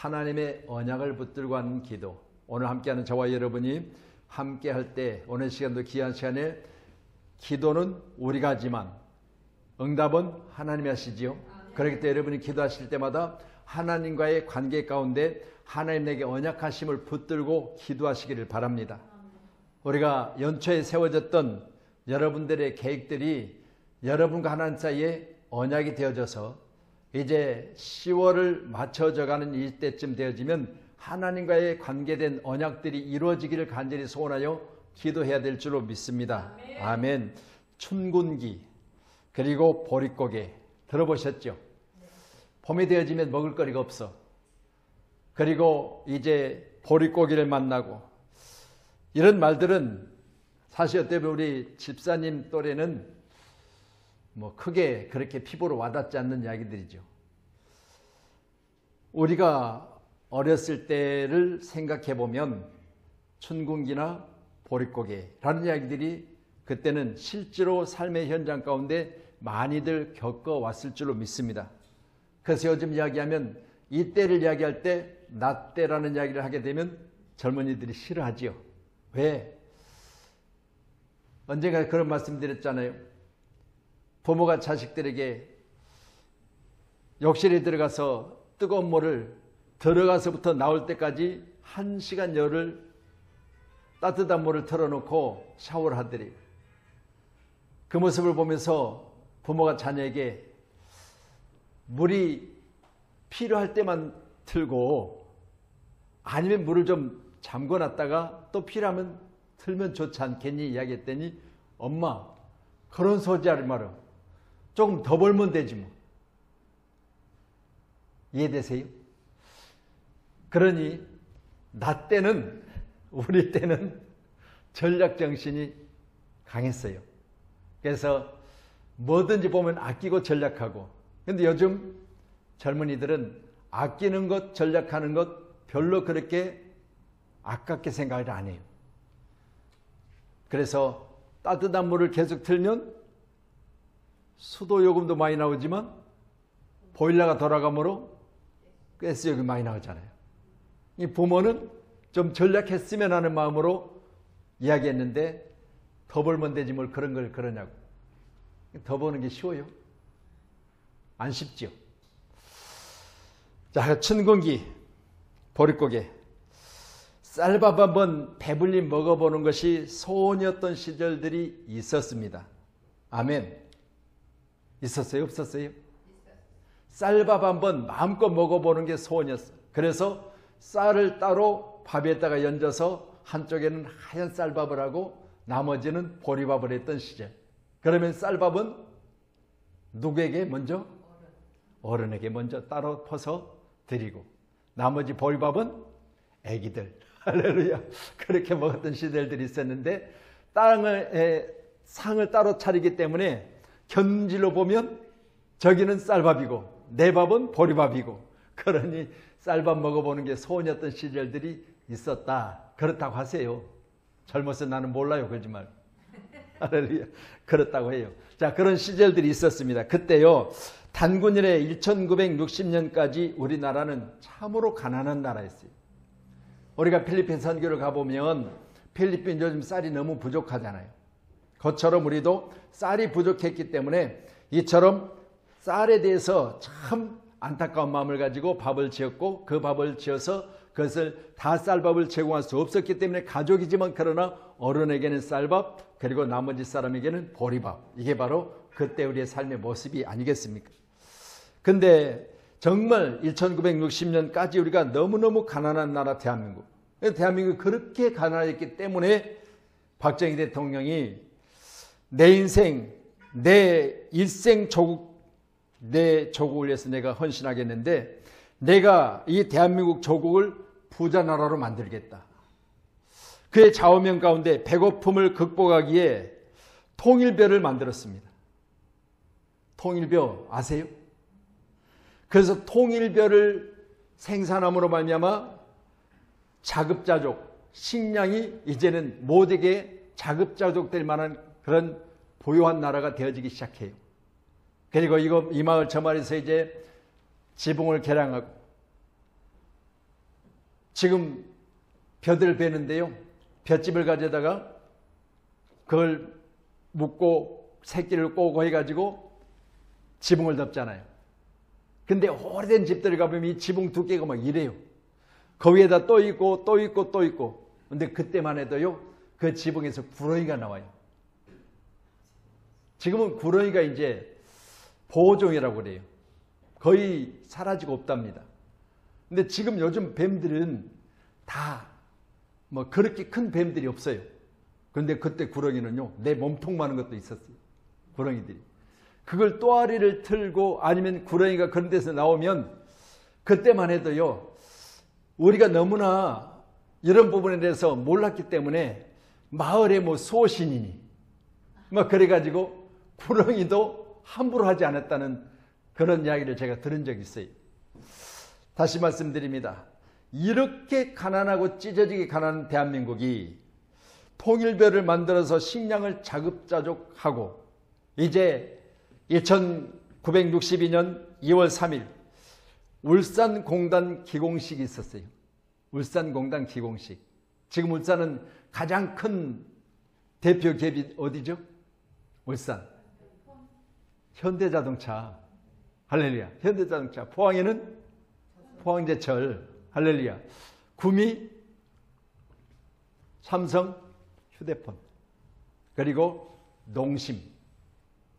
하나님의 언약을 붙들고 하는 기도. 오늘 함께하는 저와 여러분이 함께할 때 오늘 시간도 귀한 시간에 기도는 우리가 하지만 응답은 하나님이 하시지요. 그렇기 때문에 여러분이 기도하실 때마다 하나님과의 관계 가운데 하나님 내게 언약하심을 붙들고 기도하시기를 바랍니다. 우리가 연초에 세워졌던 여러분들의 계획들이 여러분과 하나님 사이에 언약이 되어져서 이제 10월을 맞춰져가는 이때쯤 되어지면 하나님과의 관계된 언약들이 이루어지기를 간절히 소원하여 기도해야 될 줄로 믿습니다. 아멘. 춘군기 그리고 보릿고개 들어보셨죠? 봄이 되어지면 먹을거리가 없어. 그리고 이제 보릿고개를 만나고 이런 말들은 사실 어떻게 보면 우리 집사님 또래는 뭐 크게 그렇게 피부로 와닿지 않는 이야기들이죠. 우리가 어렸을 때를 생각해 보면 춘군기나 보릿고개라는 이야기들이 그때는 실제로 삶의 현장 가운데 많이들 겪어왔을 줄로 믿습니다. 그래서 요즘 이야기하면 이 때를 이야기할 때 나 때라는 이야기를 하게 되면 젊은이들이 싫어하지요. 왜? 언젠가 그런 말씀 드렸잖아요. 부모가 자식들에게 욕실에 들어가서 뜨거운 물을 들어가서부터 나올 때까지 1시간 열을 따뜻한 물을 틀어놓고 샤워를 하더래요. 그 모습을 보면서 부모가 자녀에게 물이 필요할 때만 틀고 아니면 물을 좀 잠궈놨다가 또 필요하면 틀면 좋지 않겠니 이야기했더니 엄마 그런 소리 하지 마라. 조금 더 벌면 되지 뭐. 이해되세요? 그러니 나 때는 우리 때는 전략정신이 강했어요. 그래서 뭐든지 보면 아끼고 전략하고 근데 요즘 젊은이들은 아끼는 것 전략하는 것 별로 그렇게 아깝게 생각을 안 해요. 그래서 따뜻한 물을 계속 틀면 수도 요금도 많이 나오지만 보일러가 돌아가므로 가스요금이 많이 나오잖아요. 이 부모는 좀 전략했으면 하는 마음으로 이야기했는데 더 벌면 되지 뭘 그런 걸 그러냐고. 더 버는 게 쉬워요? 안 쉽죠? 자, 춘군기, 보릿고개. 쌀밥 한번 배불리 먹어보는 것이 소원이었던 시절들이 있었습니다. 아멘. 있었어요? 없었어요? 쌀밥 한번 마음껏 먹어보는 게 소원이었어요. 그래서 쌀을 따로 밥에다가 얹어서 한쪽에는 하얀 쌀밥을 하고 나머지는 보리밥을 했던 시절. 그러면 쌀밥은 누구에게 먼저? 어른에게 먼저 따로 퍼서 드리고 나머지 보리밥은 애기들. 할렐루야. 그렇게 먹었던 시절들이 있었는데 상을 따로 차리기 때문에 견질로 보면 저기는 쌀밥이고 내 밥은 보리밥이고 그러니 쌀밥 먹어보는 게 소원이었던 시절들이 있었다. 그렇다고 하세요. 젊어서 나는 몰라요. 그러지 말고. 할렐루야. 그렇다고 해요. 자, 그런 시절들이 있었습니다. 그때요. 단군 이래 1960년까지 우리나라는 참으로 가난한 나라였어요. 우리가 필리핀 선교를 가보면 필리핀 요즘 쌀이 너무 부족하잖아요. 그것처럼 우리도 쌀이 부족했기 때문에 이처럼 쌀에 대해서 참 안타까운 마음을 가지고 밥을 지었고 그 밥을 지어서 그것을 다 쌀밥을 제공할 수 없었기 때문에 가족이지만 그러나 어른에게는 쌀밥 그리고 나머지 사람에게는 보리밥. 이게 바로 그때 우리의 삶의 모습이 아니겠습니까? 근데 정말 1960년까지 우리가 너무너무 가난한 나라 대한민국. 대한민국이 그렇게 가난했기 때문에 박정희 대통령이 내 인생, 내 일생 조국, 내 조국을 위해서 내가 헌신하겠는데 내가 이 대한민국 조국을 부자 나라로 만들겠다. 그의 좌우명 가운데 배고픔을 극복하기에 통일벼를 만들었습니다. 통일벼 아세요? 그래서 통일벼를 생산함으로 말미암아 자급자족, 식량이 이제는 모두에게 자급자족될 만한 그런 부유한 나라가 되어지기 시작해요. 그리고 이 마을 저 마을에서 이제 지붕을 개량하고 지금 벼들 베는데요. 볏짚을 가져다가 그걸 묶고 새끼를 꼬고 해가지고 지붕을 덮잖아요. 근데 오래된 집들 가보면 이 지붕 두께가 막 이래요. 그 위에다 또 있고 또 있고 또 있고. 근데 그때만 해도요, 그 지붕에서 구렁이가 나와요. 지금은 구렁이가 이제 보호종이라고 그래요. 거의 사라지고 없답니다. 근데 지금 요즘 뱀들은 다 뭐 그렇게 큰 뱀들이 없어요. 그런데 그때 구렁이는요, 내 몸통만한 것도 있었어요. 구렁이들이. 그걸 또아리를 틀고 아니면 구렁이가 그런 데서 나오면 그때만 해도요, 우리가 너무나 이런 부분에 대해서 몰랐기 때문에 마을에 뭐 수호신이니 막 그래가지고 구렁이도 함부로 하지 않았다는 그런 이야기를 제가 들은 적이 있어요. 다시 말씀드립니다. 이렇게 가난하고 찢어지게 가난한 대한민국이 통일별을 만들어서 식량을 자급자족하고 이제 1962년 2월 3일 울산공단 기공식이 있었어요. 울산공단 기공식. 지금 울산은 가장 큰 대표 기업이 어디죠? 울산. 현대자동차. 할렐루야. 현대자동차. 포항에는 포항제철. 할렐루야. 구미 삼성 휴대폰. 그리고 농심.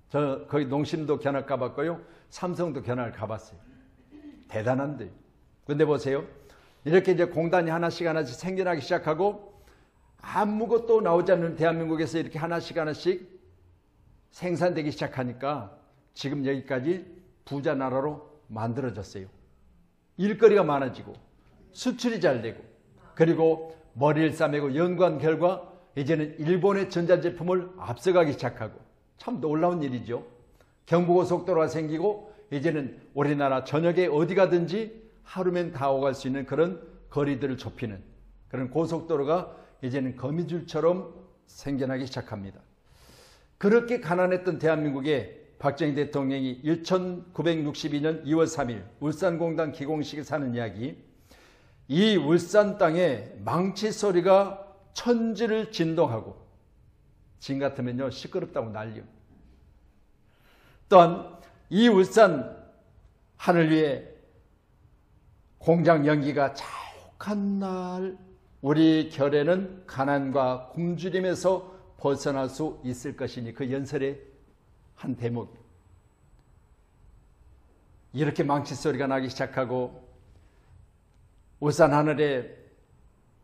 저 거기 농심도 견학 가봤고요. 삼성도 견학을 가봤어요. 대단한데. 근데 보세요. 이렇게 이제 공단이 하나씩 하나씩 생겨나기 시작하고 아무것도 나오지 않는 대한민국에서 이렇게 하나씩 하나씩 생산되기 시작하니까 지금 여기까지 부자 나라로 만들어졌어요. 일거리가 많아지고 수출이 잘 되고 그리고 머리를 싸매고 연구한 결과 이제는 일본의 전자제품을 앞서가기 시작하고 참 놀라운 일이죠. 경부고속도로가 생기고 이제는 우리나라 전역에 어디 가든지 하루면 다 오갈 수 있는 그런 거리들을 좁히는 그런 고속도로가 이제는 거미줄처럼 생겨나기 시작합니다. 그렇게 가난했던 대한민국에 박정희 대통령이 1962년 2월 3일 울산공단 기공식에 사는 이야기. 이 울산 땅에 망치 소리가 천지를 진동하고 지금 같으면요 시끄럽다고 난리요. 또한 이 울산 하늘 위에 공장 연기가 자욱한 날 우리 결에는 가난과 굶주림에서 벗어날 수 있을 것이니 그 연설의 한 대목이에요. 이렇게 망치 소리가 나기 시작하고 울산 하늘에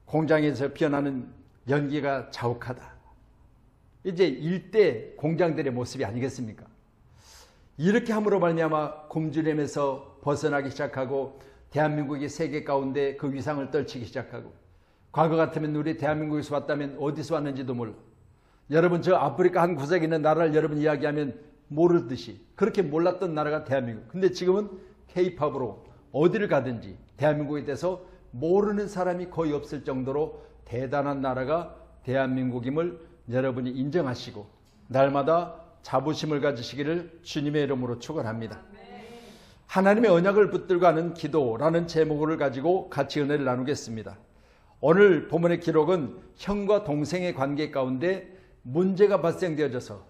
공장에서 피어나는 연기가 자욱하다. 이제 일대 공장들의 모습이 아니겠습니까? 이렇게 함으로 말미암아 굶주림에서 벗어나기 시작하고 대한민국이 세계 가운데 그 위상을 떨치기 시작하고 과거 같으면 우리 대한민국에서 왔다면 어디서 왔는지도 몰라. 여러분 저 아프리카 한 구석에 있는 나라를 여러분 이야기하면 모르듯이 그렇게 몰랐던 나라가 대한민국. 근데 지금은 K-팝으로 어디를 가든지 대한민국에 대해서 모르는 사람이 거의 없을 정도로 대단한 나라가 대한민국임을 여러분이 인정하시고 날마다 자부심을 가지시기를 주님의 이름으로 축원합니다. 하나님의 언약을 붙들고 하는 기도라는 제목을 가지고 같이 은혜를 나누겠습니다. 오늘 본문의 기록은 형과 동생의 관계 가운데 문제가 발생되어져서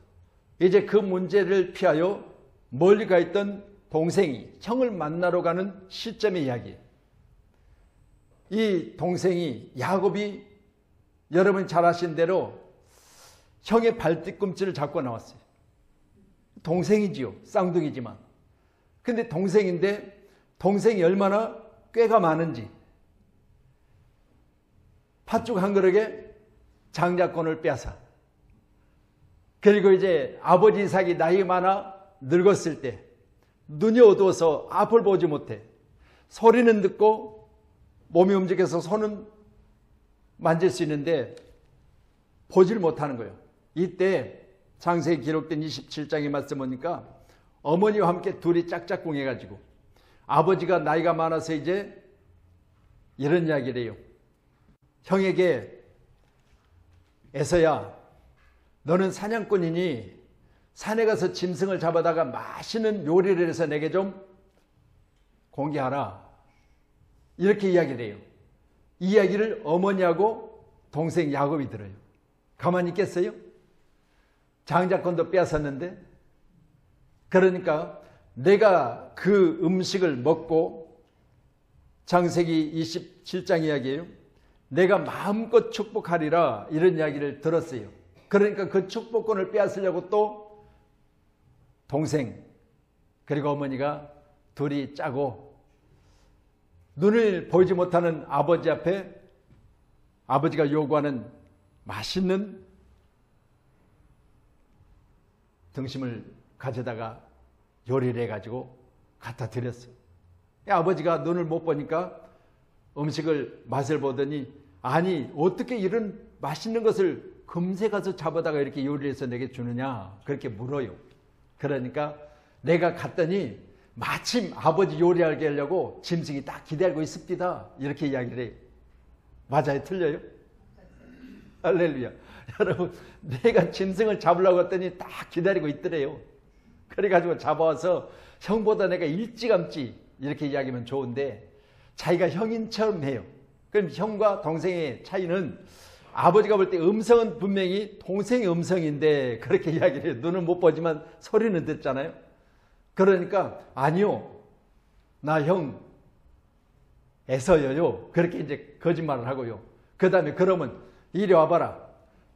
이제 그 문제를 피하여 멀리 가 있던 동생이 형을 만나러 가는 시점의 이야기예요. 이 동생이 야곱이 여러분 잘 아신 대로 형의 발뒤꿈치를 잡고 나왔어요. 동생이지요. 쌍둥이지만. 근데 동생인데 동생이 얼마나 꾀가 많은지 팥죽 한 그릇에 장자권을 빼앗아. 그리고 이제 아버지 이삭이 나이 많아 늙었을 때 눈이 어두워서 앞을 보지 못해. 소리는 듣고 몸이 움직여서 손은 만질 수 있는데 보질 못하는 거예요. 이때 창세기에 기록된 27장의 말씀 보니까 어머니와 함께 둘이 짝짝꿍해가지고 아버지가 나이가 많아서 이제 이런 이야기를 해요. 형에게 에서야 너는 사냥꾼이니 산에 가서 짐승을 잡아다가 맛있는 요리를 해서 내게 좀 공개하라. 이렇게 이야기를 해요. 이야기를 어머니하고 동생 야곱이 들어요. 가만히 있겠어요? 장자권도 빼앗았는데. 그러니까 내가 그 음식을 먹고, 창세기 27장 이야기예요. 내가 마음껏 축복하리라, 이런 이야기를 들었어요. 그러니까 그 축복권을 빼앗으려고 또 동생 그리고 어머니가 둘이 짜고, 눈을 보이지 못하는 아버지 앞에 아버지가 요구하는 맛있는 등심을 가져다가 요리를 해가지고 갖다 드렸어요. 아버지가 눈을 못 보니까 음식을 맛을 보더니, 아니 어떻게 이런 맛있는 것을 금세 가서 잡아다가 이렇게 요리해서 내게 주느냐, 그렇게 물어요. 그러니까 내가 갔더니 마침 아버지 요리하게 하려고 짐승이 딱 기다리고 있습니다, 이렇게 이야기를 해요. 맞아요? 틀려요? 할렐루야. 여러분, 내가 짐승을 잡으려고 했더니 딱 기다리고 있더래요. 그래가지고 잡아와서 형보다 내가 일찌감치 이렇게 이야기하면 좋은데, 자기가 형인처럼 해요. 그럼 형과 동생의 차이는, 아버지가 볼 때 음성은 분명히 동생의 음성인데 그렇게 이야기를 해요. 눈은 못 보지만 소리는 듣잖아요. 그러니까 아니요, 나 형 에서요, 그렇게 이제 거짓말을 하고요. 그 다음에 그러면 이리 와봐라,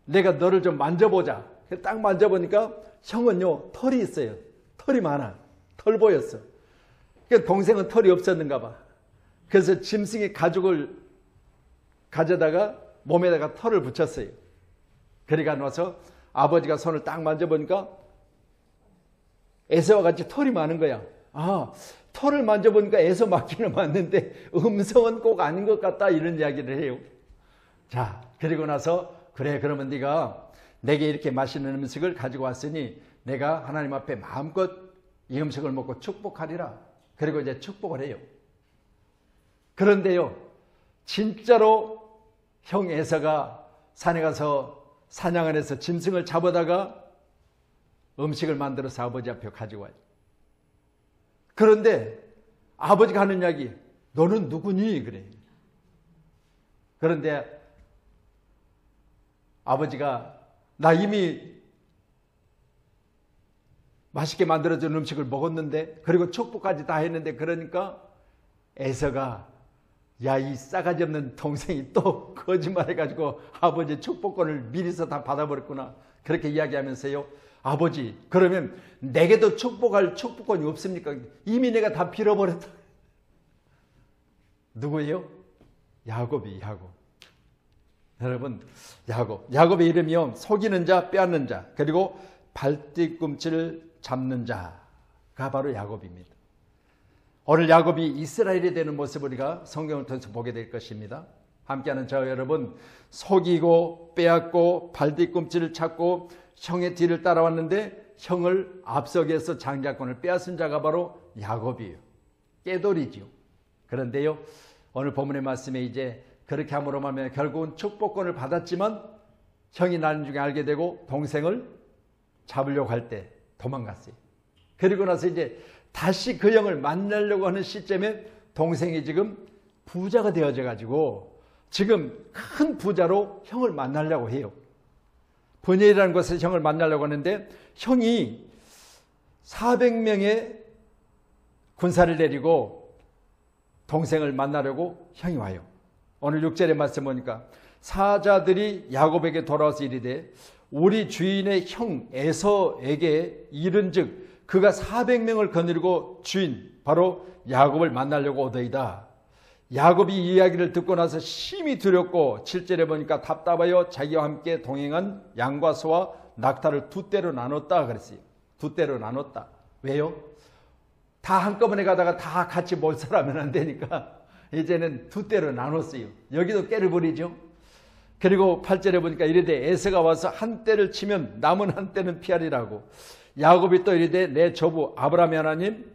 내가 너를 좀 만져보자. 딱 만져보니까 형은요 털이 있어요. 털이 많아. 털 보였어. 그러니까 동생은 털이 없었는가 봐. 그래서 짐승의 가죽을 가져다가 몸에다가 털을 붙였어요. 그러니까 와서 아버지가 손을 딱 만져보니까 에서와 같이 털이 많은 거야. 아, 털을 만져보니까 에서 맞기는 맞는데 음성은 꼭 아닌 것 같다, 이런 이야기를 해요. 자, 그리고 나서 그래, 그러면 네가 내게 이렇게 맛있는 음식을 가지고 왔으니 내가 하나님 앞에 마음껏 이 음식을 먹고 축복하리라. 그리고 이제 축복을 해요. 그런데요, 진짜로 형 에서가 산에 가서 사냥을 해서 짐승을 잡아다가 음식을 만들어서 아버지 앞에 가지고 와요. 그런데 아버지가 하는 이야기, 너는 누구니? 그래. 그런데 아버지가 나 이미 맛있게 만들어준 음식을 먹었는데, 그리고 축복까지 다 했는데, 그러니까 에서가, 야, 이 싸가지 없는 동생이 또 거짓말해가지고 아버지 축복권을 미리서 다 받아버렸구나, 그렇게 이야기하면서요, 아버지, 그러면 내게도 축복할 축복권이 없습니까? 이미 내가 다 빌어버렸다. 누구예요? 야곱이. 야곱. 여러분, 야곱의 이름이요, 속이는 자, 빼앗는 자, 그리고 발뒤꿈치를 잡는 자가 바로 야곱입니다. 오늘 야곱이 이스라엘이 되는 모습을 우리가 성경을 통해서 보게 될 것입니다. 함께하는 저와 여러분, 속이고 빼앗고 발뒤꿈치를 찾고 형의 뒤를 따라왔는데 형을 앞서게서 장자권을 빼앗은 자가 바로 야곱이에요. 깨돌이지요. 그런데요, 오늘 본문의 말씀에 이제 그렇게 함으로 말하면 결국은 축복권을 받았지만 형이 나중에 알게 되고 동생을 잡으려고 할 때 도망갔어요. 그리고 나서 이제 다시 그 형을 만나려고 하는 시점에 동생이 지금 부자가 되어져 가지고 지금 큰 부자로 형을 만나려고 해요. 분야이라는 곳에서 형을 만나려고 하는데 형이 400명의 군사를 내리고 동생을 만나려고 형이 와요. 오늘 6절의 말씀 보니까 사자들이 야곱에게 돌아와서 이르되 우리 주인의 형 에서에게 이른즉 그가 400명을 거느리고 주인 바로 야곱을 만나려고 오더이다. 야곱이 이 이야기를 듣고 나서 심히 두렵고 7절에 보니까 답답하여 자기와 함께 동행한 양과 소와 낙타를 두 떼로 나눴다 그랬어요. 두 떼로 나눴다. 왜요? 다 한꺼번에 가다가 다 같이 몰살하면 안 되니까 이제는 두 떼로 나눴어요. 여기도 깨를 부리죠. 그리고 8절에 보니까 이르되 에서가 와서 한 떼를 치면 남은 한 떼는 피하리라고. 야곱이 또 이르되 내 조부 아브라함의 하나님,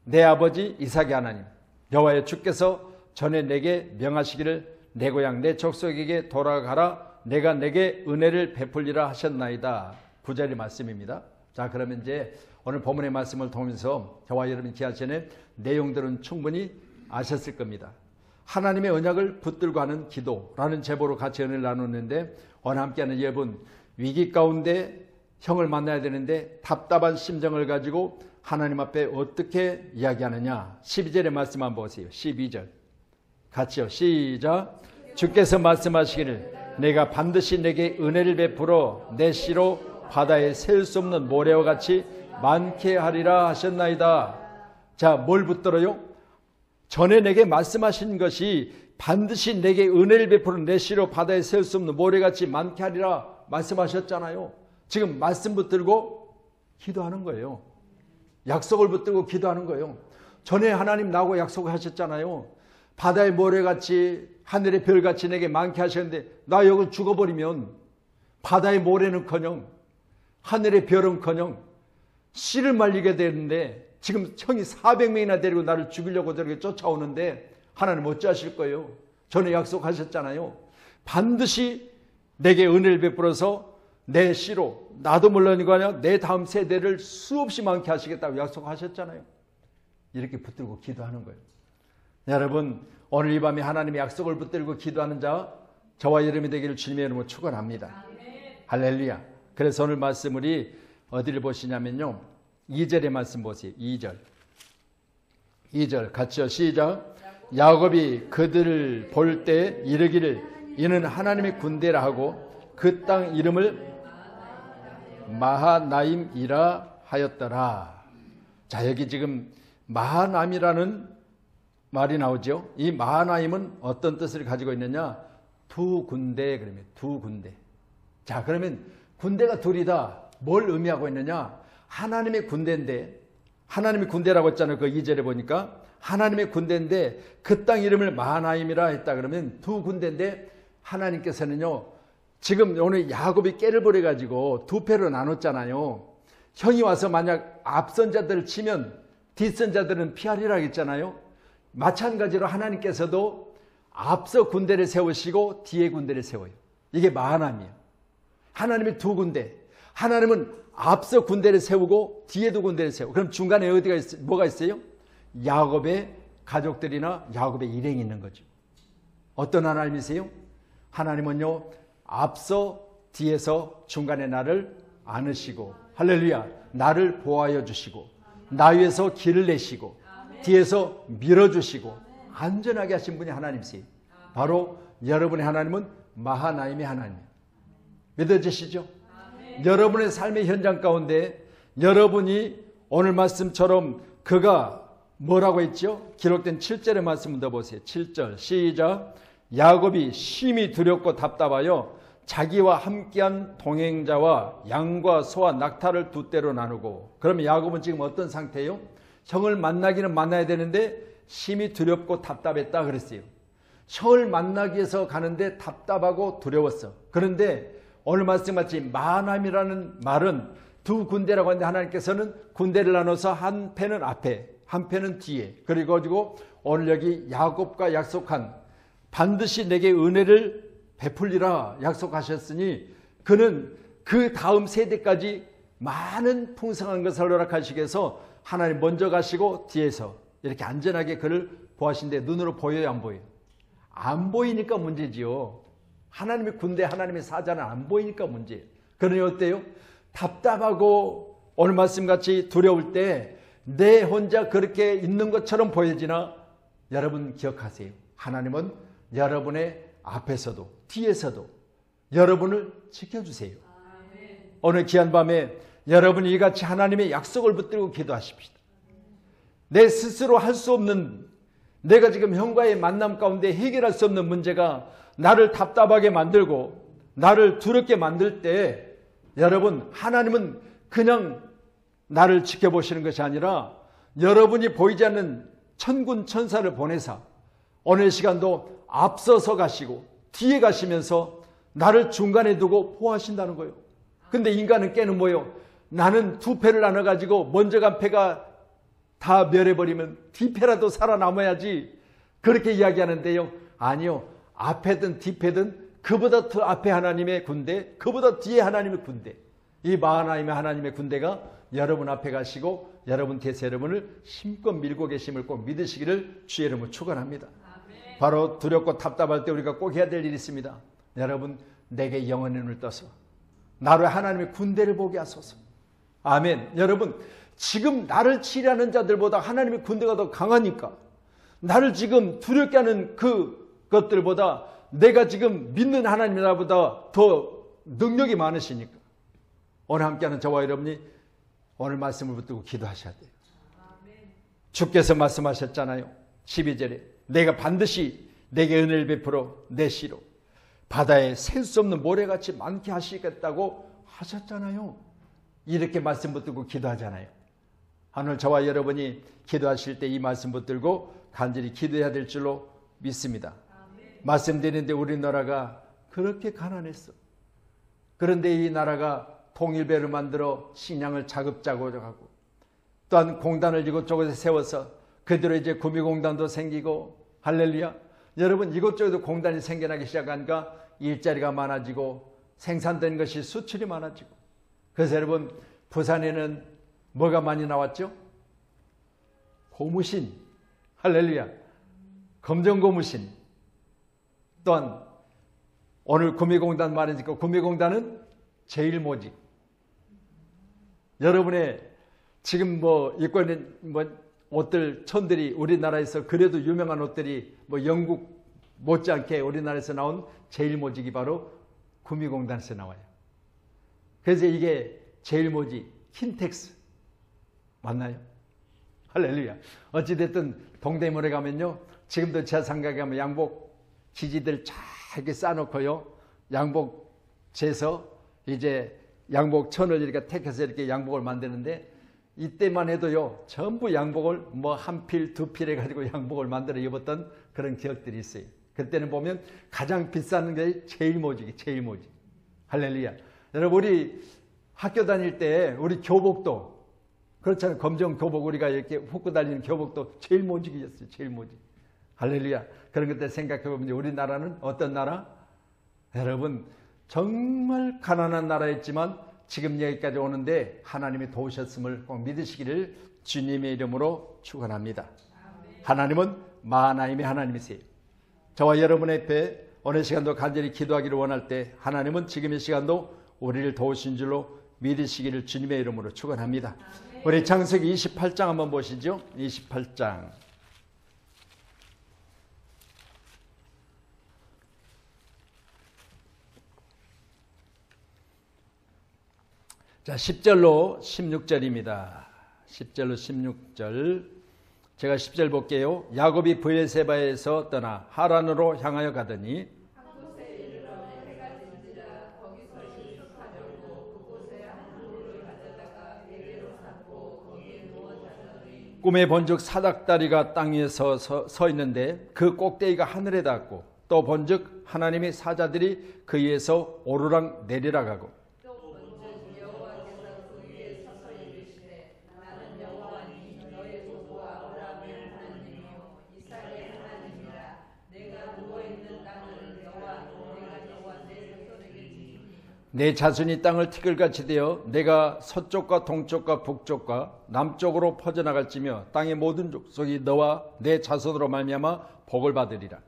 내 아버지 이삭의 하나님 여호와의 주께서 전에 내게 명하시기를 내 고향 내 족속에게 돌아가라, 내가 내게 은혜를 베풀리라 하셨나이다. 9절의 말씀입니다. 자, 그러면 이제 오늘 본문의 말씀을 통해서 저와 여러분이 기하시는 내용들은 충분히 아셨을 겁니다. 하나님의 언약을 붙들고 하는 기도라는 제보로 같이 은혜를 나눴는데, 오늘 함께하는 여러분, 위기 가운데 형을 만나야 되는데 답답한 심정을 가지고 하나님 앞에 어떻게 이야기하느냐. 12절의 말씀 한번 보세요. 12절 같이요. 시작. 주께서 말씀하시기를 내가 반드시 내게 은혜를 베풀어 내 씨로 바다에 셀 수 없는 모래와 같이 많게 하리라 하셨나이다. 자, 뭘 붙들어요? 전에 내게 말씀하신 것이 반드시 내게 은혜를 베풀어 내 씨로 바다에 셀 수 없는 모래같이 많게 하리라 말씀하셨잖아요. 지금 말씀 붙들고 기도하는 거예요. 약속을 붙들고 기도하는 거예요. 전에 하나님 나하고 약속을 하셨잖아요. 바다의 모래같이 하늘의 별같이 내게 많게 하셨는데 나 여기 죽어버리면 바다의 모래는커녕 하늘의 별은커녕 씨를 말리게 되는데, 지금 형이 400명이나 데리고 나를 죽이려고 저렇게 쫓아오는데 하나님 어찌하실 거예요? 전에 약속하셨잖아요. 반드시 내게 은혜를 베풀어서 내 씨로, 나도 물론이고 아니라 내 다음 세대를 수없이 많게 하시겠다고 약속하셨잖아요. 이렇게 붙들고 기도하는 거예요. 여러분, 오늘 이 밤에 하나님의 약속을 붙들고 기도하는 자, 저와 여러분이 되기를 주님의 이름으로 축원합니다. 할렐루야. 그래서 오늘 말씀 우리 어디를 보시냐면요, 2절의 말씀 보세요. 2절 같이요. 시작. 야곱이 그들을 볼 때 이르기를 이는 하나님의 군대라 하고 그 땅 이름을 마하나임이라 하였더라. 자, 여기 지금 마하나임이라는 말이 나오죠. 이 마하나임은 어떤 뜻을 가지고 있느냐? 두 군대, 그러면 두 군대. 자, 그러면 군대가 둘이다. 뭘 의미하고 있느냐? 하나님의 군대인데, 하나님의 군대라고 했잖아요. 그 2절에 보니까 하나님의 군대인데 그 땅 이름을 마하나임이라 했다. 그러면 두 군대인데 하나님께서는요, 지금 오늘 야곱이 깨를 버려가지고 두 패로 나눴잖아요. 형이 와서 만약 앞선 자들을 치면 뒷선 자들은 피하리라 했잖아요. 마찬가지로 하나님께서도 앞서 군대를 세우시고 뒤에 군대를 세워요. 이게 마하나임이에요. 하나님의 두 군대. 하나님은 앞서 군대를 세우고 뒤에도 군대를 세우고, 그럼 중간에 어디가 뭐가 있어요? 야곱의 가족들이나 야곱의 일행이 있는 거죠. 어떤 하나님이세요? 하나님은요, 앞서 뒤에서 중간에 나를 안으시고, 할렐루야, 나를 보호하여 주시고, 나 위에서 길을 내시고, 뒤에서 밀어주시고 안전하게 하신 분이 하나님이세요. 바로 여러분의 하나님은 마하나임의 하나님이에요. 믿어지시죠? 여러분의 삶의 현장 가운데 여러분이 오늘 말씀처럼 그가 뭐라고 했죠? 기록된 7절의 말씀 더 보세요. 7절 시작. 야곱이 심히 두렵고 답답하여 자기와 함께한 동행자와 양과 소와 낙타를 두 떼로 나누고. 그러면 야곱은 지금 어떤 상태예요? 형을 만나기는 만나야 되는데 심히 두렵고 답답했다 그랬어요. 형을 만나기 위해서 가는데 답답하고 두려웠어. 그런데 오늘 말씀같이 마하나임이라는 말은 두 군대라고 하는데 하나님께서는 군대를 나눠서 한 패는 앞에 한 패는 뒤에, 그리고 오늘 여기 야곱과 약속한 반드시 내게 은혜를 베풀리라 약속하셨으니 그는 그 다음 세대까지 많은 풍성한 것을 허락하시기 위해서 하나님 먼저 가시고 뒤에서 이렇게 안전하게 그를 보하신데 눈으로 보여요, 안 보여요? 안 보이니까 문제지요. 하나님의 군대, 하나님의 사자는 안 보이니까 문제예요. 그러니 어때요? 답답하고 오늘 말씀같이 두려울 때 내 혼자 그렇게 있는 것처럼 보여지나 여러분 기억하세요. 하나님은 여러분의 앞에서도 뒤에서도 여러분을 지켜주세요. 오늘 귀한 밤에 여러분이 이같이 하나님의 약속을 붙들고 기도하십시다. 내 스스로 할 수 없는, 내가 지금 형과의 만남 가운데 해결할 수 없는 문제가 나를 답답하게 만들고 나를 두렵게 만들 때 여러분, 하나님은 그냥 나를 지켜보시는 것이 아니라 여러분이 보이지 않는 천군 천사를 보내사 오늘 시간도 앞서서 가시고 뒤에 가시면서 나를 중간에 두고 보호하신다는 거예요. 근데 인간은 깨는 뭐예요? 나는 두 패를 나눠가지고 먼저 간 패가 다 멸해버리면 뒤패라도 살아남아야지, 그렇게 이야기하는데요. 아니요. 앞에든 뒤패든 그보다 더 앞에 하나님의 군대, 그보다 뒤에 하나님의 군대, 이 마하나임의 하나님의 군대가 여러분 앞에 가시고 여러분 뒤에서 여러분을 힘껏 밀고 계심을 꼭 믿으시기를 주의 이름으로 축원합니다. 바로 두렵고 답답할 때 우리가 꼭 해야 될 일이 있습니다. 여러분, 내게 영혼의 눈을 떠서 나로 하나님의 군대를 보게 하소서. 아멘. 여러분, 지금 나를 치려하는 자들보다 하나님의 군대가 더 강하니까, 나를 지금 두렵게 하는 그것들보다 내가 지금 믿는 하나님 나보다 더 능력이 많으시니까 오늘 함께하는 저와 여러분이 오늘 말씀을 붙들고 기도하셔야 돼요. 주께서 말씀하셨잖아요. 12절에 내가 반드시 내게 은혜를 베풀어 내 씨로 바다에 셀 수 없는 모래같이 많게 하시겠다고 하셨잖아요. 이렇게 말씀 붙들고 기도하잖아요. 오늘 저와 여러분이 기도하실 때 이 말씀 붙들고 간절히 기도해야 될 줄로 믿습니다. 말씀드리는데 우리나라가 그렇게 가난했어. 그런데 이 나라가 통일배를 만들어 식량을 자급자족하고 또한 공단을 이곳저곳에 세워서 그대로 이제 구미공단도 생기고 할렐루야. 여러분, 이곳저곳에 공단이 생겨나기 시작하니까 일자리가 많아지고 생산된 것이 수출이 많아지고, 그래서 여러분, 부산에는 뭐가 많이 나왔죠? 고무신. 할렐루야. 검정고무신. 또한 오늘 구미공단 말이니까 구미공단은 제일모직. 여러분의 지금 뭐 입고 있는 옷들, 천들이 우리나라에서 그래도 유명한 옷들이 뭐 영국 못지않게 우리나라에서 나온 제일모직이 바로 구미공단에서 나와요. 그래서 이게 제일모직, 킨텍스 맞나요? 할렐루야. 어찌됐든 동대문에 가면요, 지금도 제상가에 가면 양복 지지들 쫙 이렇게 쌓아놓고요, 양복 재서 이제 양복 천을 이렇게 택해서 이렇게 양복을 만드는데, 이때만 해도요 전부 양복을 뭐 한 필, 두 필 해가지고 양복을 만들어 입었던 그런 기억들이 있어요. 그때는 보면 가장 비싼 게 제일모직이, 제일모직. 할렐루야. 여러분, 우리 학교 다닐 때 우리 교복도 그렇잖아요. 검정 교복, 우리가 이렇게 훑고 다니는 교복도 제일모직이었어요. 제일모직. 할렐루야. 그런 것들 생각해보면 우리나라는 어떤 나라? 여러분, 정말 가난한 나라였지만 지금 여기까지 오는데 하나님이 도우셨음을 꼭 믿으시기를 주님의 이름으로 축원합니다. 하나님은 마하나임의 하나님이세요. 저와 여러분의 앞에 오늘 시간도 간절히 기도하기를 원할 때 하나님은 지금 이 시간도 우리를 도우신 줄로 믿으시기를 주님의 이름으로 축원합니다. 우리 창세기 28장 한번 보시죠. 28장. 자, 10절로 16절입니다. 10절로 16절. 제가 10절 볼게요. 야곱이 브엘세바에서 떠나 하란으로 향하여 가더니 꿈에 본즉 사닥다리가 땅 위에 서 있는데 그 꼭대기가 하늘에 닿았고, 또 본즉 하나님의 사자들이 그 위에서 오르락 내리락 하고, 내 자손이 땅을 티끌같이 되어 내가 서쪽과 동쪽과 북쪽과 남쪽으로 퍼져나갈지며 땅의 모든 족속이 너와 내 자손으로 말미암아 복을 받으리라.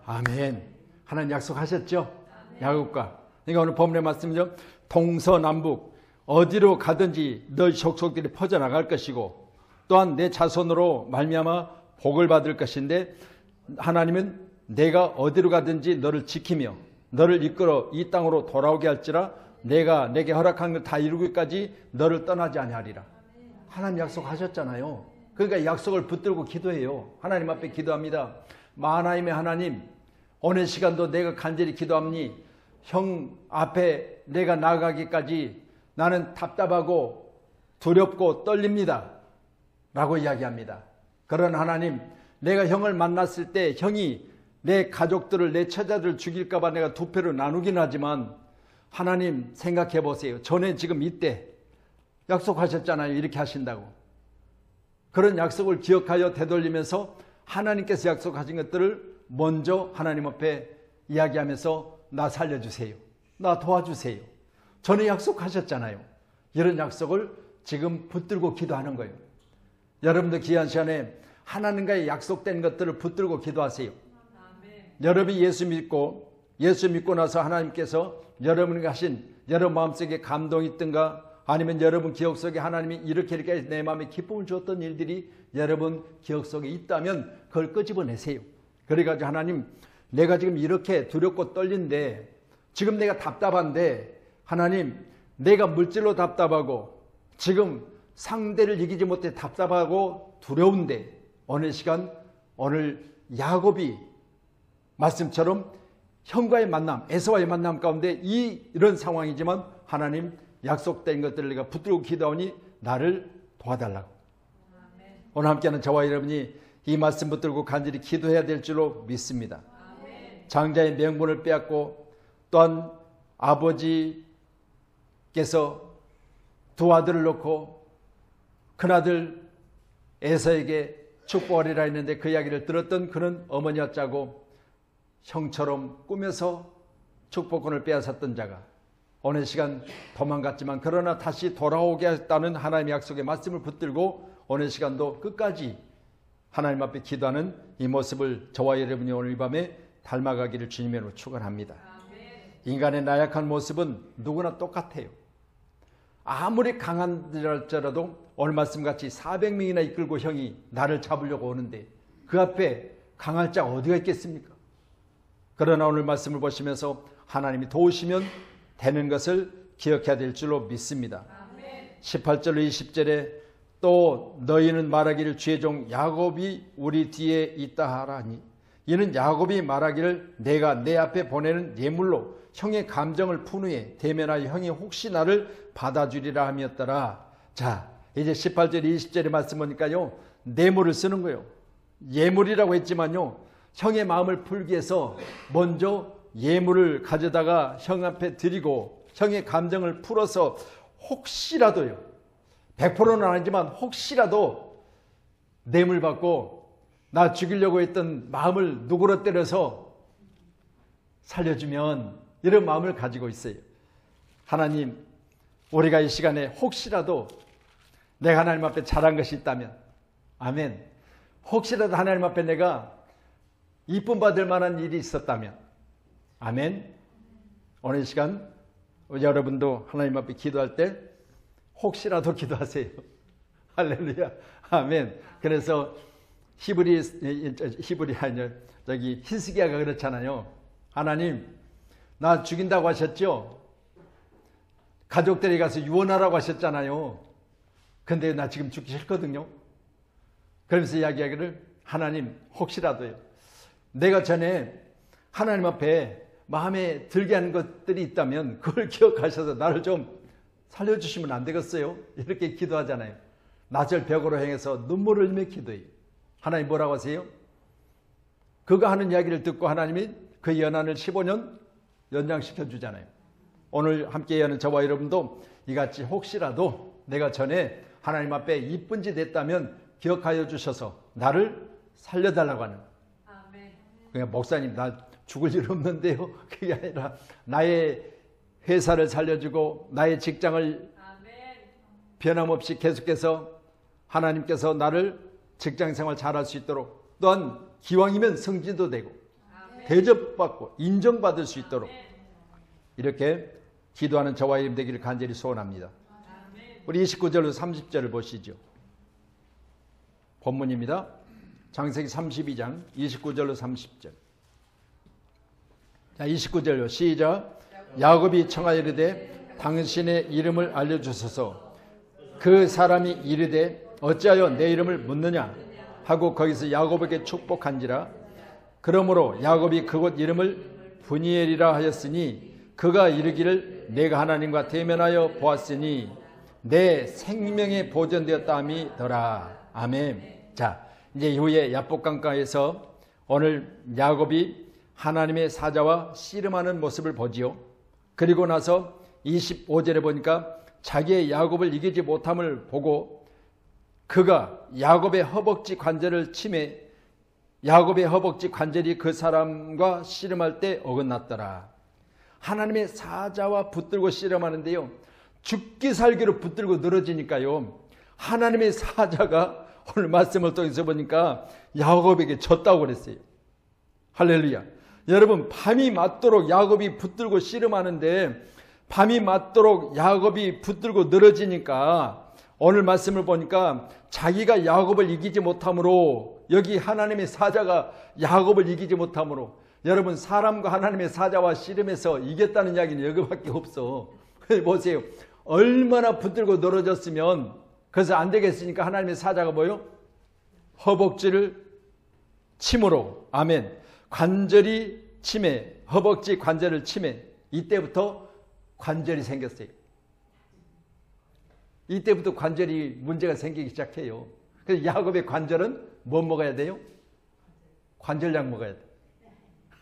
아멘. 하나님 약속하셨죠? 야곱과. 그러니까 오늘 본문의 말씀이죠. 동서남북 어디로 가든지 너희 족속들이 퍼져나갈 것이고, 또한 내 자손으로 말미암아 복을 받을 것인데, 하나님은 내가 어디로 가든지 너를 지키며 너를 이끌어 이 땅으로 돌아오게 할지라 내가 내게 허락한 걸 다 이루기까지 너를 떠나지 아니하리라. 하나님 약속하셨잖아요. 그러니까 약속을 붙들고 기도해요. 하나님 앞에 기도합니다. 마하나임의 하나님, 오늘 시간도 내가 간절히 기도합니 형 앞에 내가 나아가기까지 나는 답답하고 두렵고 떨립니다 라고 이야기합니다. 그런 하나님, 내가 형을 만났을 때 형이 내 가족들을, 내 처자들을 죽일까 봐 내가 두 패로 나누긴 하지만, 하나님 생각해 보세요. 전에 지금 이때 약속하셨잖아요. 이렇게 하신다고. 그런 약속을 기억하여 되돌리면서 하나님께서 약속하신 것들을 먼저 하나님 앞에 이야기하면서 나 살려주세요. 나 도와주세요. 전에 약속하셨잖아요. 이런 약속을 지금 붙들고 기도하는 거예요. 여러분도 귀한 시간에 하나님과의 약속된 것들을 붙들고 기도하세요. 여러분이 예수 믿고 나서 하나님께서 여러분에게 하신 여러분 마음속에 감동이 있든가 아니면 여러분 기억 속에 하나님이 이렇게 내 마음에 기쁨을 주었던 일들이 여러분 기억 속에 있다면 그걸 끄집어내세요. 그래가지고 하나님, 내가 지금 이렇게 두렵고 떨린데, 지금 내가 답답한데, 하나님, 내가 물질로 답답하고 지금 상대를 이기지 못해 답답하고 두려운데, 어느 시간 오늘 야곱이 말씀처럼 형과의 만남, 에서와의 만남 가운데 이런 상황이지만 하나님, 약속된 것들을 내가 붙들고 기도하니 나를 도와달라고. 오늘 함께하는 저와 여러분이 이 말씀 붙들고 간절히 기도해야 될 줄로 믿습니다. 장자의 명분을 빼앗고 또한 아버지께서 두 아들을 놓고 큰아들 에서에게 축복하리라 했는데 그 이야기를 들었던 그는 어머니였자고 형처럼 꾸며서 축복권을 빼앗았던 자가 어느 시간 도망갔지만 그러나 다시 돌아오게 했다는 하나님의 약속의 말씀을 붙들고 어느 시간도 끝까지 하나님 앞에 기도하는 이 모습을 저와 여러분이 오늘 밤에 닮아가기를 주님으로 축원합니다. 인간의 나약한 모습은 누구나 똑같아요. 아무리 강한들할지라도 오늘 말씀같이 400명이나 이끌고 형이 나를 잡으려고 오는데 그 앞에 강할 자가 어디가 있겠습니까? 그러나 오늘 말씀을 보시면서 하나님이 도우시면 되는 것을 기억해야 될 줄로 믿습니다. 18절로 20절에 또 너희는 말하기를 주의 종 야곱이 우리 뒤에 있다 하라니 이는 야곱이 말하기를 내가 내 앞에 보내는 예물로 형의 감정을 푼 후에 대면하여 형이 혹시 나를 받아주리라 함이었더라. 자, 이제 18절 20절의 말씀 보니까요, 뇌물을 쓰는 거예요. 예물이라고 했지만요, 형의 마음을 풀기 위해서 먼저 예물을 가져다가 형 앞에 드리고 형의 감정을 풀어서 혹시라도요, 100%는 아니지만 혹시라도 뇌물 받고 나 죽이려고 했던 마음을 누그러뜨려서 살려주면 이런 마음을 가지고 있어요. 하나님, 우리가 이 시간에 혹시라도 내가 하나님 앞에 잘한 것이 있다면, 아멘, 혹시라도 하나님 앞에 내가 이쁨 받을 만한 일이 있었다면, 아멘, 오늘 시간 여러분도 하나님 앞에 기도할 때 혹시라도 기도하세요. 할렐루야, 아멘. 그래서 히스기야가 그렇잖아요. 하나님, 나 죽인다고 하셨죠? 가족들이 가서 유언하라고 하셨잖아요. 근데 나 지금 죽기 싫거든요. 그러면서 이야기하기를, 하나님, 혹시라도요, 내가 전에 하나님 앞에 마음에 들게 하는 것들이 있다면 그걸 기억하셔서 나를 좀 살려주시면 안 되겠어요? 이렇게 기도하잖아요. 낯을 벽으로 향해서 눈물을 흘리며 기도해요. 하나님 뭐라고 하세요? 그가 하는 이야기를 듣고 하나님이 그 연한을 15년 연장시켜 주잖아요. 오늘 함께 하는 저와 여러분도 이같이 혹시라도 내가 전에 하나님 앞에 이쁜 짓 했다면 기억하여 주셔서 나를 살려달라고 하는. 그냥 목사님, 나 죽을 일 없는데요. 그게 아니라 나의 회사를 살려주고 나의 직장을 변함없이 계속해서 하나님께서 나를 직장생활 잘할 수 있도록, 또한 기왕이면 승진도 되고 대접받고 인정받을 수 있도록 이렇게 기도하는 저와 여러분 되기를 간절히 소원합니다. 우리 29절로 30절을 보시죠. 본문입니다. 창세기 32장 29절로 30절. 자, 29절로 시작. 야곱이 청하여 이르되 당신의 이름을 알려주소서. 그 사람이 이르되 어찌하여 내 이름을 묻느냐 하고 거기서 야곱에게 축복한지라. 그러므로 야곱이 그곳 이름을 브니엘이라 하였으니 그가 이르기를 내가 하나님과 대면하여 보았으니 내 생명에 보존되었다 함이더라. 아멘. 자, 이제 이후에 야복강가에서 오늘 야곱이 하나님의 사자와 씨름하는 모습을 보지요. 그리고 나서 25절에 보니까 자기의 야곱을 이기지 못함을 보고 그가 야곱의 허벅지 관절을 치매 야곱의 허벅지 관절이 그 사람과 씨름할 때 어긋났더라. 하나님의 사자와 붙들고 씨름하는데요, 죽기 살기로 붙들고 늘어지니까요, 하나님의 사자가 오늘 말씀을 통해서 보니까 야곱에게 졌다고 그랬어요. 할렐루야. 여러분, 밤이 맞도록 야곱이 붙들고 씨름하는데 밤이 맞도록 야곱이 붙들고 늘어지니까 오늘 말씀을 보니까 자기가 야곱을 이기지 못함으로, 여기 하나님의 사자가 야곱을 이기지 못함으로, 여러분, 사람과 하나님의 사자와 씨름해서 이겼다는 이야기는 여기밖에 없어. 보세요. 얼마나 붙들고 늘어졌으면, 그래서 안 되겠으니까 하나님의 사자가 뭐요? 허벅지를 침으로, 아멘, 관절이 침해, 허벅지 관절을 침해. 이때부터 관절이 생겼어요. 이때부터 관절이 문제가 생기기 시작해요. 그래서 야곱의 관절은 뭐 먹어야 돼요? 관절약 먹어야 돼.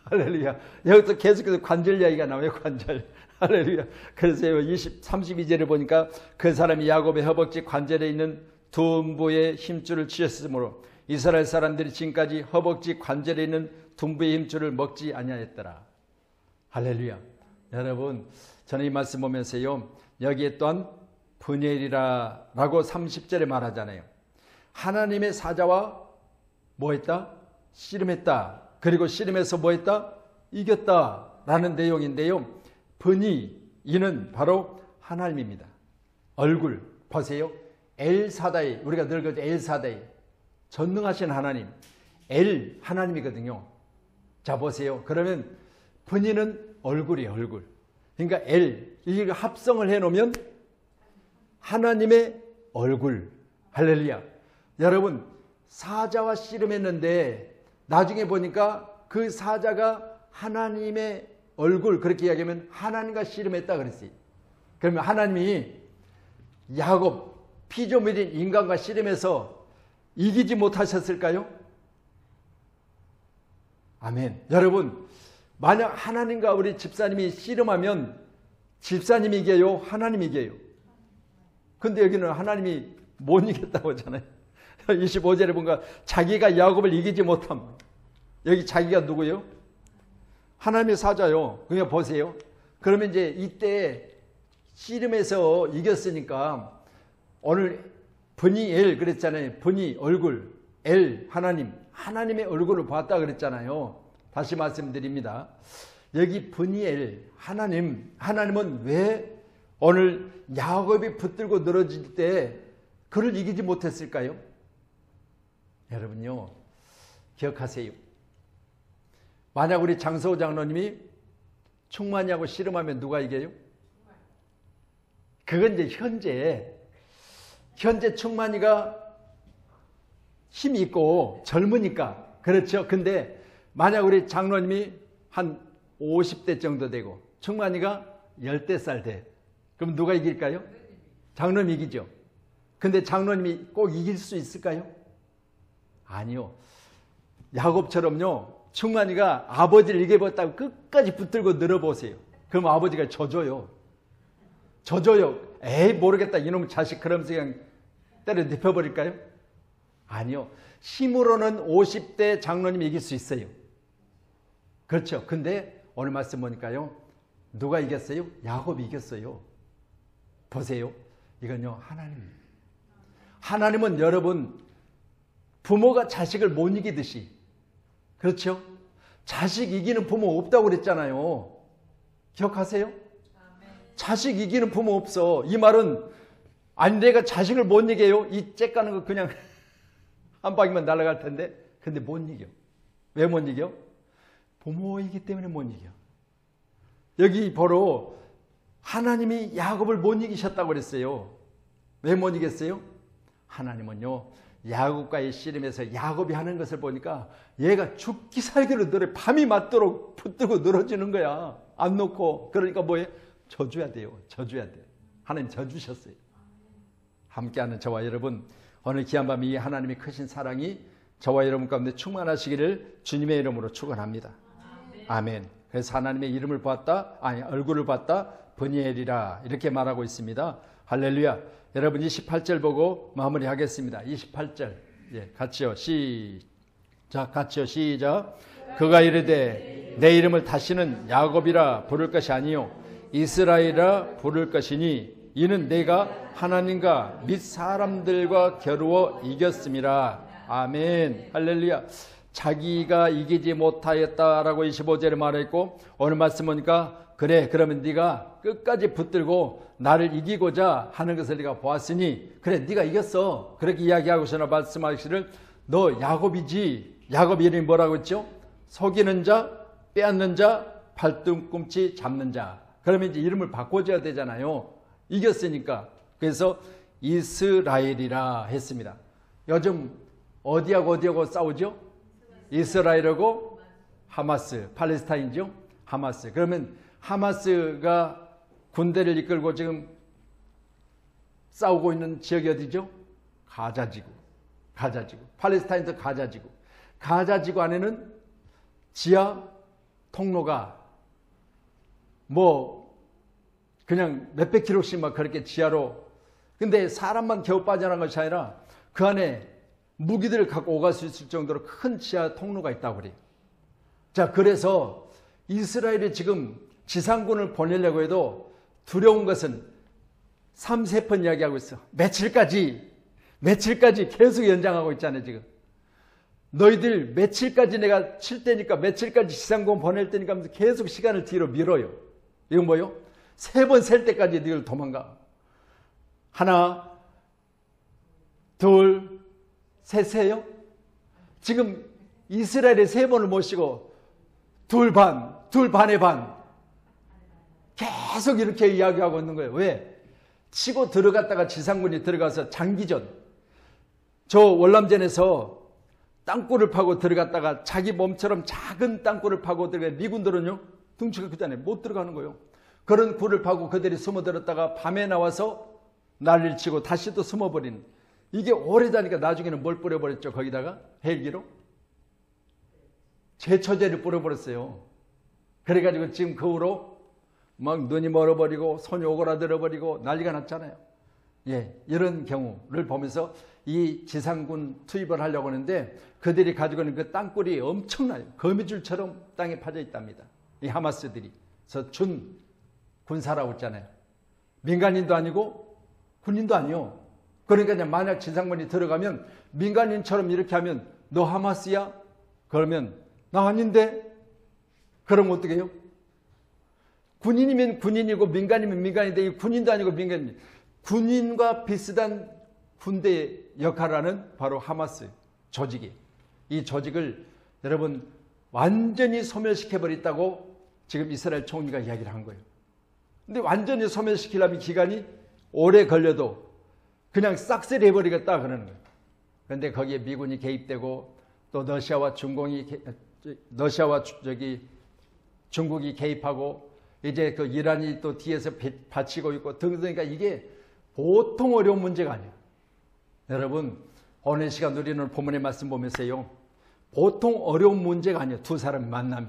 할렐루야. 여기서 계속해서 관절 이야기가 나와요. 관절. 할렐루야. 그래서 32절을 보니까 그 사람이 야곱의 허벅지 관절에 있는 둔부의 힘줄을 취했으므로 이스라엘 사람들이 지금까지 허벅지 관절에 있는 둔부의 힘줄을 먹지 아니하였더라. 할렐루야. 여러분, 저는 이 말씀 보면서요, 여기에 또한 분열이라 라고 30절에 말하잖아요. 하나님의 사자와 뭐 했다? 씨름했다. 그리고 씨름해서 뭐 했다? 이겼다 라는 내용인데요, 분이, 이는 바로 하나님입니다. 얼굴 보세요. 엘사다이, 우리가 늘 그러죠. 엘사다이, 전능하신 하나님. 엘, 하나님이거든요. 자, 보세요. 그러면 분이는 얼굴이에요. 얼굴. 그러니까 엘, 이게 합성을 해놓으면 하나님의 얼굴. 할렐루야. 여러분, 사자와 씨름했는데 나중에 보니까 그 사자가 하나님의 얼굴, 그렇게 이야기하면 하나님과 씨름했다 그랬어요. 그러면 하나님이 야곱, 피조물인 인간과 씨름해서 이기지 못하셨을까요? 아멘. 여러분, 만약 하나님과 우리 집사님이 씨름하면 집사님이 이겨요? 하나님이 이겨요? 근데 여기는 하나님이 못 이겼다고 하잖아요. 25절에 보니까 자기가 야곱을 이기지 못함. 여기 자기가 누구예요? 하나님의 사자요. 그냥 보세요. 그러면 이제 이때 씨름해서 이겼으니까 오늘 분이 엘 그랬잖아요. 분이 얼굴, 엘 하나님, 하나님의 얼굴을 봤다 그랬잖아요. 다시 말씀드립니다. 여기 분이 엘 하나님, 하나님은 왜 오늘 야곱이 붙들고 늘어질 때 그를 이기지 못했을까요? 여러분요, 기억하세요. 만약 우리 장서호 장로님이 충만이하고 씨름하면 누가 이겨요? 그건 이제 현재 충만이가 힘이 있고 젊으니까 그렇죠. 근데 만약 우리 장로님이 한 50대 정도 되고 충만이가 10살 돼. 그럼 누가 이길까요? 장로님이 이기죠. 근데 장로님이 꼭 이길 수 있을까요? 아니요. 야곱처럼요, 충만이가 아버지를 이겨봤다고 끝까지 붙들고 늘어보세요. 그럼 아버지가 져줘요. 에이, 모르겠다. 이놈 자식, 그러면서 그냥 때려 눕혀버릴까요? 아니요. 힘으로는 50대 장로님이 이길 수 있어요. 그렇죠. 근데 오늘 말씀 보니까요, 누가 이겼어요? 야곱이 이겼어요. 보세요. 이건요, 하나님입니다. 하나님은 여러분, 부모가 자식을 못 이기듯이, 그렇죠? 자식 이기는 부모 없다고 그랬잖아요. 기억하세요? 자식 이기는 부모 없어. 이 말은 아니 내가 자식을 못 이겨요? 이 째까는 거 그냥 한 방이면 날아갈 텐데. 근데 못 이겨. 왜 못 이겨? 부모이기 때문에 못 이겨. 여기 보러 하나님이 야곱을 못 이기셨다고 그랬어요. 왜 못 이겼어요? 하나님은요, 야곱과의 씨름에서 야곱이 하는 것을 보니까 얘가 죽기 살기로 늘어, 밤이 맞도록 붙들고 늘어지는 거야. 안 놓고. 그러니까 뭐예요? 져줘야 돼요. 져줘야 돼. 하나님 져주셨어요. 함께하는 저와 여러분, 오늘 귀한 밤 이 하나님의 크신 사랑이 저와 여러분 가운데 충만하시기를 주님의 이름으로 축원합니다. 아멘. 그래서 하나님의 이름을 봤다, 아니 얼굴을 봤다, 브니엘이라 이렇게 말하고 있습니다. 할렐루야. 여러분 28절 보고 마무리하겠습니다. 28절. 예, 같이요. 자, 같이요. 시작. 그가 이르되 내 이름을 다시는 야곱이라 부를 것이 아니요 이스라엘이라 부를 것이니 이는 내가 하나님과 및 사람들과 겨루어 이겼음이라. 아멘. 할렐루야. 자기가 이기지 못하였다라고 25절에 말했고, 오늘 말씀 보니까 그래, 그러면 네가 끝까지 붙들고 나를 이기고자 하는 것을 네가 보았으니 그래, 네가 이겼어. 그렇게 이야기하고서나 말씀하시기를 너 야곱이지. 야곱 이름이 뭐라고 했죠? 속이는 자, 빼앗는 자, 발등꿈치 잡는 자. 그러면 이제 이름을 바꿔줘야 되잖아요. 이겼으니까. 그래서 이스라엘이라 했습니다. 요즘 어디하고 싸우죠? 이스라엘하고 하마스, 팔레스타인이죠? 하마스. 그러면 하마스가 군대를 이끌고 지금 싸우고 있는 지역이 어디죠? 가자지구. 가자지구. 팔레스타인도 가자지구. 가자지구 안에는 지하 통로가 뭐 그냥 몇백 킬로씩 막 그렇게 지하로, 근데 사람만 겨우 빠져나간 것이 아니라 그 안에 무기들을 갖고 오갈 수 있을 정도로 큰 지하 통로가 있다고 그래요. 자, 그래서 이스라엘이 지금 지상군을 보내려고 해도 두려운 것은 3-4번 이야기하고 있어. 며칠까지 계속 연장하고 있잖아요, 지금. 너희들 며칠까지 내가 칠 때니까, 며칠까지 지상군 보낼 때니까 하면서 계속 시간을 뒤로 밀어요. 이건 뭐요? 3번 셀 때까지 너희들 도망가. 하나, 둘, 셋이에요? 지금 이스라엘에 3번을 모시고 둘 반의 반 계속 이렇게 이야기하고 있는 거예요. 왜? 치고 들어갔다가 지상군이 들어가서 장기전, 저 월남전에서 땅굴을 파고 들어갔다가 자기 몸처럼 작은 땅굴을 파고 들어가, 미군들은요 둥치가 크잖아요. 못 들어가는 거예요. 그런 굴을 파고 그들이 숨어들었다가 밤에 나와서 난리를 치고 다시 또 숨어버리는, 이게 오래다니까 나중에는 뭘 뿌려버렸죠? 거기다가 헬기로 제초제를 뿌려버렸어요. 그래가지고 지금 그 후로 막 눈이 멀어버리고 손이 오그라들어버리고 난리가 났잖아요. 예, 이런 경우를 보면서 이 지상군 투입을 하려고 하는데 그들이 가지고 있는 그 땅굴이 엄청나요. 거미줄처럼 땅에 파져 있답니다. 이 하마스들이. 그래서 준 군사라고 했잖아요. 민간인도 아니고 군인도 아니요. 그러니까 만약 지상군이 들어가면 민간인처럼 이렇게 하면 너 하마스야? 그러면 나 아닌데? 그러면 어떻게 해요? 군인이면 군인이고 민간이면 민간인데 이 군인도 아니고 민간인, 군인과 비슷한 군대 역할을 하는 바로 하마스 조직이, 이 조직을 여러분 완전히 소멸시켜버렸다고 지금 이스라엘 총리가 이야기를 한 거예요. 근데 완전히 소멸시키려면 기간이 오래 걸려도 그냥 싹쓸이 해버리겠다 그러는 거예요. 그런데 거기에 미군이 개입되고 또 러시아와 중국이 개입하고 이제 그 이란이 또 뒤에서 받치고 있고 등등, 그러니까 이게 보통 어려운 문제가 아니에요. 여러분 오늘 시간 우리는 본문의 말씀 보면서요, 보통 어려운 문제가 아니에요. 두 사람의 만남이.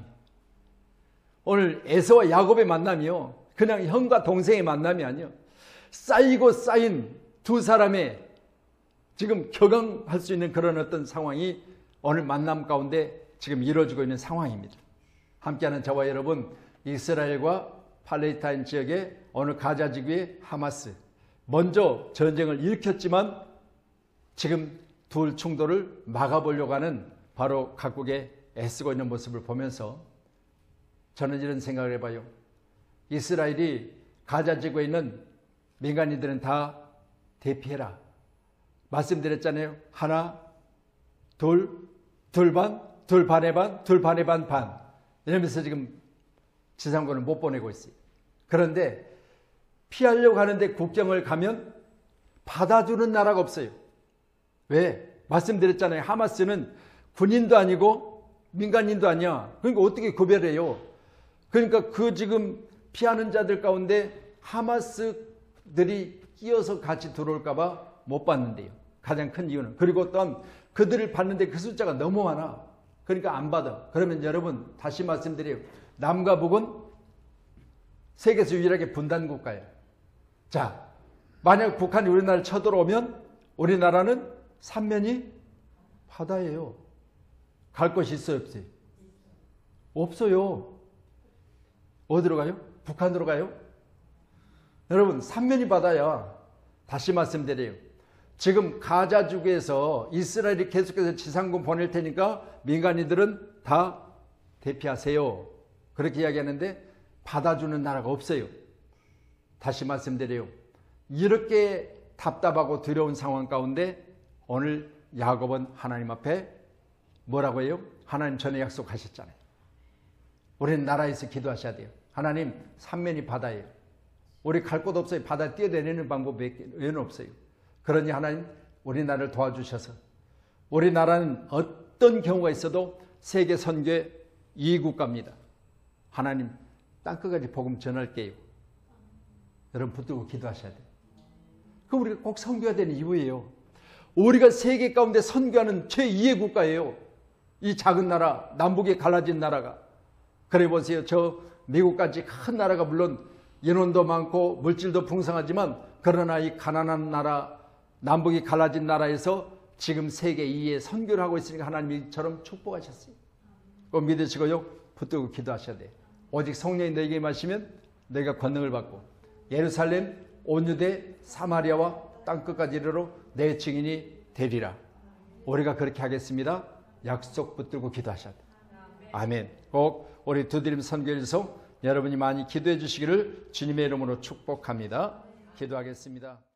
오늘 에서와 야곱의 만남이요, 그냥 형과 동생의 만남이 아니에요. 쌓이고 쌓인 두 사람의 지금 격앙할 수 있는 그런 어떤 상황이 오늘 만남 가운데 지금 이루어지고 있는 상황입니다. 함께하는 저와 여러분, 이스라엘과 팔레스타인 지역의 어느 가자 지구의 하마스, 먼저 전쟁을 일으켰지만 지금 둘 충돌을 막아보려고 하는 바로 각국에 애쓰고 있는 모습을 보면서 저는 이런 생각을 해봐요. 이스라엘이 가자 지구에 있는 민간인들은 다 대피해라 말씀드렸잖아요. 하나, 둘 반, 둘 반의 반, 둘 반의 반 이러면서 지금 지상군을 못 보내고 있어요. 그런데 피하려고 하는데 국경을 가면 받아주는 나라가 없어요. 왜? 말씀드렸잖아요. 하마스는 군인도 아니고 민간인도 아니야. 그러니까 어떻게 구별해요? 그러니까 그 지금 피하는 자들 가운데 하마스들이 끼어서 같이 들어올까 봐 못 받는데요. 가장 큰 이유는. 그리고 또한 그들을 받는데 그 숫자가 너무 많아. 그러니까 안 받아. 그러면 여러분 다시 말씀드려요. 남과 북은 세계에서 유일하게 분단 국가예요. 자, 만약 북한이 우리나라를 쳐들어오면 우리나라는 삼면이 바다예요. 갈 곳이 있어요, 없어요? 없어요. 어디로 가요? 북한으로 가요? 여러분, 삼면이 바다야. 다시 말씀드려요. 지금 가자지구에서 이스라엘이 계속해서 지상군 보낼 테니까 민간인들은 다 대피하세요. 그렇게 이야기하는데 받아주는 나라가 없어요. 다시 말씀드려요. 이렇게 답답하고 두려운 상황 가운데 오늘 야곱은 하나님 앞에 뭐라고 해요? 하나님 전에 약속하셨잖아요. 우리는 나라에서 기도하셔야 돼요. 하나님, 삼면이 바다예요. 우리 갈 곳 없어요. 바다에 뛰어내리는 방법 외에는 없어요. 그러니 하나님, 우리나라를 도와주셔서 우리나라는 어떤 경우가 있어도 세계 선교의 2국가입니다. 하나님, 땅끝까지 복음 전할게요. 여러분 붙들고 기도하셔야 돼요. 그럼 우리가 꼭 선교가 되는 이유예요. 우리가 세계 가운데 선교하는 제2의 국가예요. 이 작은 나라, 남북에 갈라진 나라가. 그래 보세요. 저 미국같이 큰 나라가 물론 인원도 많고 물질도 풍성하지만 그러나 이 가난한 나라, 남북이 갈라진 나라에서 지금 세계 2위의 선교를 하고 있으니까 하나님이 이처럼 축복하셨어요. 그거 믿으시고요. 붙들고 기도하셔야 돼요. 오직 성령이 너에게 임하시면 너희가 권능을 받고 예루살렘, 온 유대, 사마리아와 땅끝까지 이르러 내 증인이 되리라. 우리가 그렇게 하겠습니다. 약속 붙들고 기도하셔야 돼요. 아멘. 꼭 우리 두드림 선교에서 여러분이 많이 기도해 주시기를 주님의 이름으로 축복합니다. 기도하겠습니다.